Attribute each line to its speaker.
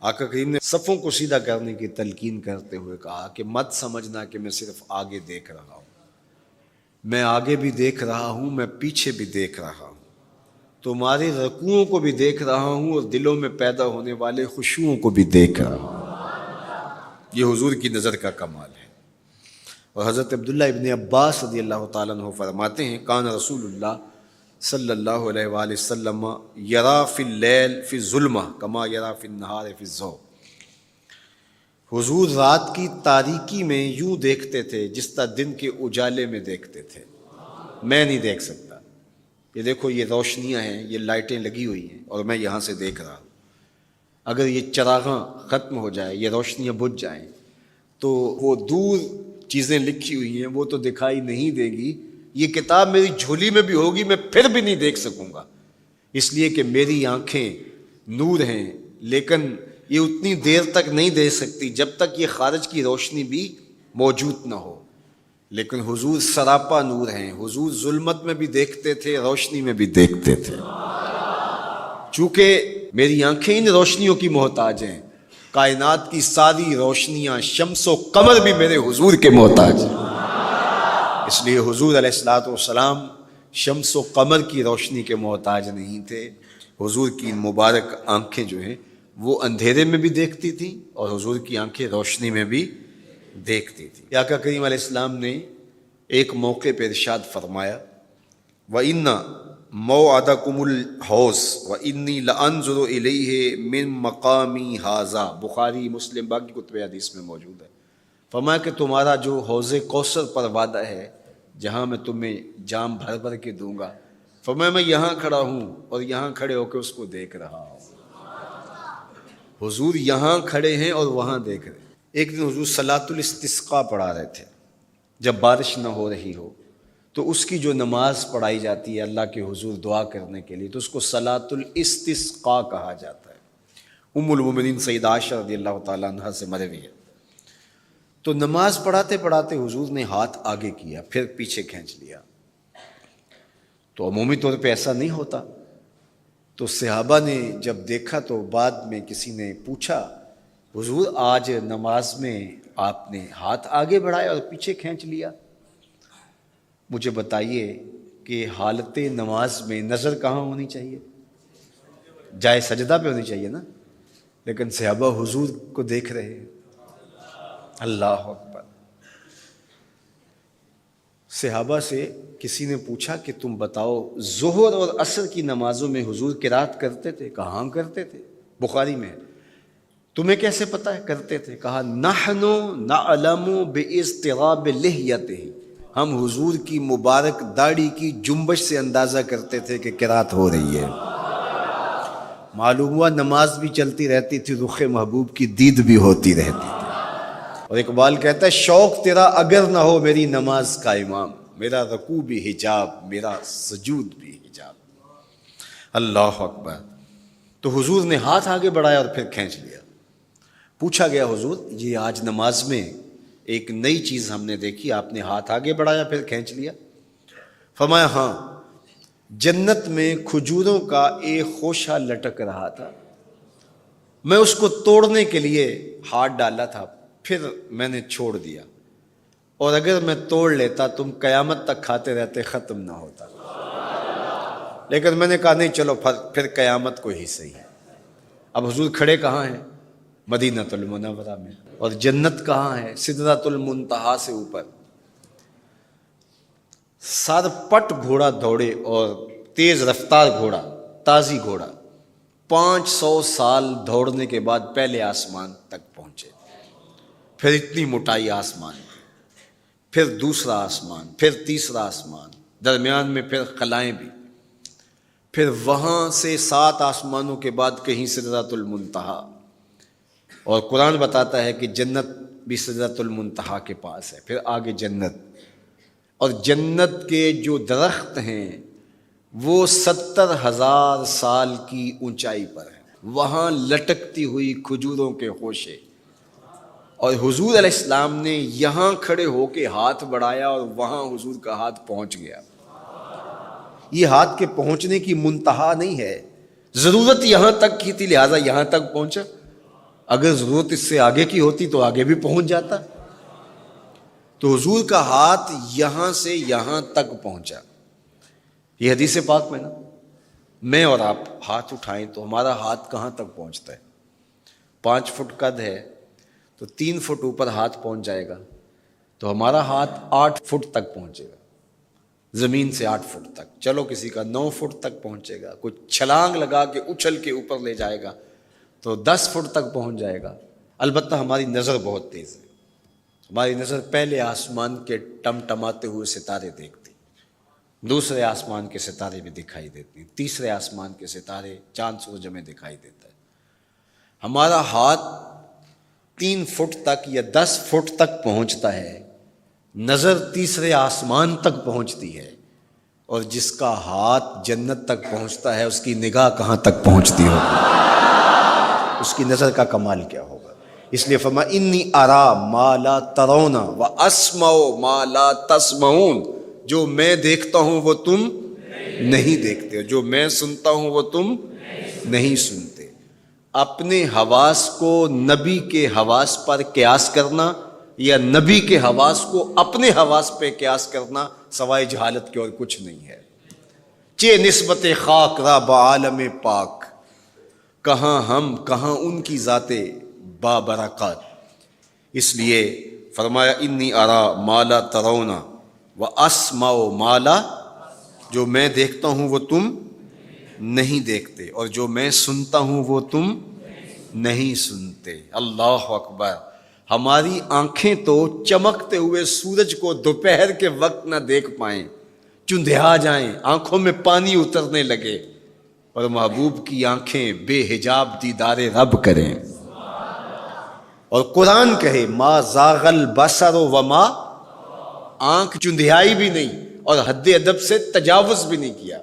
Speaker 1: آقا کریم نے صفوں کو سیدھا کرنے کی تلقین کرتے ہوئے کہا کہ مت سمجھنا کہ میں صرف آگے دیکھ رہا ہوں، میں آگے بھی دیکھ رہا ہوں، میں پیچھے بھی دیکھ رہا ہوں، تمہارے رکوعوں کو بھی دیکھ رہا ہوں اور دلوں میں پیدا ہونے والے خشوعوں کو بھی دیکھ رہا ہوں۔ یہ حضور کی نظر کا کمال ہے۔ اور حضرت عبداللہ ابن عباس رضی اللہ تعالیٰ عنہ فرماتے ہیں کان رسول اللہ صلی اللہ علیہ وآلہ وسلم یرا فی اللیل فی الظلمہ کما یرا فی النہار فی الضوء۔ حضور رات کی تاریکی میں یوں دیکھتے تھے جس طرح دن کے اجالے میں دیکھتے تھے۔ میں نہیں دیکھ سکتا، یہ دیکھو یہ روشنیاں ہیں، یہ لائٹیں لگی ہوئی ہیں اور میں یہاں سے دیکھ رہا ہوں، اگر یہ چراغاں ختم ہو جائے، یہ روشنیاں بجھ جائیں تو وہ دور چیزیں لکھی ہوئی ہیں وہ تو دکھائی نہیں دے گی، یہ کتاب میری جھولی میں بھی ہوگی میں پھر بھی نہیں دیکھ سکوں گا، اس لیے کہ میری آنکھیں نور ہیں، لیکن یہ اتنی دیر تک نہیں دے سکتی جب تک یہ خارج کی روشنی بھی موجود نہ ہو۔ لیکن حضور سراپا نور ہیں، حضور ظلمت میں بھی دیکھتے تھے، روشنی میں بھی دیکھتے تھے۔ چونکہ میری آنکھیں ان روشنیوں کی محتاج ہیں، کائنات کی ساری روشنیاں شمس و قمر بھی میرے حضور کے محتاج ہیں، اس لیے حضور علیہ الصلوۃ والسلام شمس و قمر کی روشنی کے محتاج نہیں تھے۔ حضور کی مبارک آنکھیں جو ہیں وہ اندھیرے میں بھی دیکھتی تھیں اور حضور کی آنکھیں روشنی میں بھی دیکھتی تھیں۔ آقا کریم علیہ السلام نے ایک موقع پہ ارشاد فرمایا وَإِنَّ مَوْعَدَكُمُ الْحَوْض وَإِنِّي لَأَنظُرُ إِلَيْهِ مِن مَقَامِي هَٰذَا، بخاری مسلم باقی کتب حدیث میں موجود ہے۔ فرمایا کہ تمہارا جو حوض کوثر پر وعدہ ہے جہاں میں تمہیں جام بھر بھر کے دوں گا، فرمایا میں یہاں کھڑا ہوں اور یہاں کھڑے ہو کے اس کو دیکھ رہا ہوں۔ حضور یہاں کھڑے ہیں اور وہاں دیکھ رہے ہیں۔ ایک دن حضور صلاۃ الاستسقاء پڑھا رہے تھے، جب بارش نہ ہو رہی ہو تو اس کی جو نماز پڑھائی جاتی ہے اللہ کے حضور دعا کرنے کے لیے تو اس کو صلاۃ الاستسقاء کہا جاتا ہے۔ ام المومنین سیدہ عائشہ رضی اللہ تعالیٰ عنہا سے مروی ہے۔ تو نماز پڑھاتے پڑھاتے حضور نے ہاتھ آگے کیا پھر پیچھے کھینچ لیا، تو عمومی طور پہ ایسا نہیں ہوتا۔ تو صحابہ نے جب دیکھا تو بعد میں کسی نے پوچھا حضور آج نماز میں آپ نے ہاتھ آگے بڑھایا اور پیچھے کھینچ لیا، مجھے بتائیے کہ حالت نماز میں نظر کہاں ہونی چاہیے؟ جائے سجدہ پہ ہونی چاہیے نا، لیکن صحابہ حضور کو دیکھ رہے ہیں۔ اللہ اکبر۔ صحابہ سے کسی نے پوچھا کہ تم بتاؤ ظہر اور عصر کی نمازوں میں حضور قرات کرتے تھے؟ کہاں کرتے تھے؟ بخاری میں۔ تمہیں کیسے پتہ ہے کرتے تھے؟ کہا نحن نعلم باضطراب لحیتہ، ہم حضور کی مبارک داڑھی کی جنبش سے اندازہ کرتے تھے کہ قرات ہو رہی ہے۔ معلوم ہوا نماز بھی چلتی رہتی تھی، رخ محبوب کی دید بھی ہوتی رہتی تھی۔ اور اقبال کہتا ہے شوق تیرا اگر نہ ہو میری نماز کا امام، میرا رکوع بھی حجاب میرا سجود بھی حجاب۔ اللہ اکبر۔ تو حضور نے ہاتھ آگے بڑھایا اور پھر کھینچ لیا۔ پوچھا گیا حضور یہ آج نماز میں ایک نئی چیز ہم نے دیکھی، آپ نے ہاتھ آگے بڑھایا پھر کھینچ لیا؟ فرمایا ہاں، جنت میں کھجوروں کا ایک خوشہ لٹک رہا تھا، میں اس کو توڑنے کے لیے ہاتھ ڈالا تھا پھر میں نے چھوڑ دیا، اور اگر میں توڑ لیتا تم قیامت تک کھاتے رہتے ختم نہ ہوتا، لیکن میں نے کہا نہیں چلو پھر قیامت کو ہی صحیح ہے۔ اب حضور کھڑے کہاں ہیں؟ مدینہ المنورہ میں، اور جنت کہاں ہے؟ سدرۃ المنتہا سے اوپر۔ سر پٹ گھوڑا دوڑے اور تیز رفتار گھوڑا، تازی گھوڑا، 500 سال دوڑنے کے بعد پہلے آسمان تک پہنچے، پھر اتنی موٹائی آسمان کی، پھر دوسرا آسمان، پھر تیسرا آسمان، درمیان میں پھر خلائیں بھی، پھر وہاں سے 7 آسمانوں کے بعد کہیں سدرۃ المنتہا، اور قرآن بتاتا ہے کہ جنت بھی سدرۃ المنتہا کے پاس ہے، پھر آگے جنت، اور جنت کے جو درخت ہیں وہ 70,000 سال کی اونچائی پر ہیں، وہاں لٹکتی ہوئی کھجوروں کے خوشے، اور حضور علیہ السلام نے یہاں کھڑے ہو کے ہاتھ بڑھایا اور وہاں حضور کا ہاتھ پہنچ گیا۔ یہ ہاتھ کے پہنچنے کی منتہا نہیں ہے، ضرورت یہاں تک کی تھی لہٰذا یہاں تک پہنچا، اگر ضرورت اس سے آگے کی ہوتی تو آگے بھی پہنچ جاتا. تو حضور کا ہاتھ یہاں سے یہاں تک پہنچا. یہ حدیث پاک میں نا، میں اور آپ ہاتھ اٹھائیں تو ہمارا ہاتھ کہاں تک پہنچتا ہے؟ 5 فٹ قد ہے تو 3 فٹ اوپر ہاتھ پہنچ جائے گا، تو ہمارا ہاتھ 8 فٹ تک پہنچے گا، زمین سے 8 فٹ تک. چلو کسی کا 9 فٹ تک پہنچے گا، کوئی چھلانگ لگا کے اچھل کے اوپر لے جائے گا تو 10 فٹ تک پہنچ جائے گا. البتہ ہماری نظر بہت تیز ہے. ہماری نظر پہلے آسمان کے ٹمٹماتے ہوئے ستارے دیکھتی، دوسرے آسمان کے ستارے بھی دکھائی دیتے ہیں، تیسرے آسمان کے ستارے چاند سورج میں دکھائی دیتا ہے. ہمارا ہاتھ 3 فٹ تک یا 10 فٹ تک پہنچتا ہے، نظر تیسرے آسمان تک پہنچتی ہے. اور جس کا ہاتھ جنت تک پہنچتا ہے اس کی نگاہ کہاں تک پہنچتی ہوگی، اس کی نظر کا کمال کیا ہوگا. اس لیے فرمایا انی ارا ما لا ترون واسمع ما لا تسمعون. جو میں دیکھتا ہوں وہ تم نہیں دیکھتے، جو میں سنتا ہوں وہ تم نہیں سنتے. اپنے حواس کو نبی کے حواس پر قیاس کرنا یا نبی کے حواس کو اپنے حواس پہ قیاس کرنا سوائے جہالت کے اور کچھ نہیں ہے. چے نسبت خاک را بعالم پاک، کہاں ہم کہاں ان کی ذاتیں بابرکات. اس لیے فرمایا انی ارا ما لا ترون واسمع ما لا، جو میں دیکھتا ہوں وہ تم نہیں دیکھتے، اور جو میں سنتا ہوں وہ تم نہیں سنتے. اللہ اکبر. ہماری آنکھیں تو چمکتے ہوئے سورج کو دوپہر کے وقت نہ دیکھ پائیں، چندھیا جائیں، آنکھوں میں پانی اترنے لگے، اور محبوب کی آنکھیں بے حجاب دیدار رب کریں. اور قرآن کہے ما زاغ البصر وما، آنکھ چندھیائی بھی نہیں اور حد ادب سے تجاوز بھی نہیں کیا.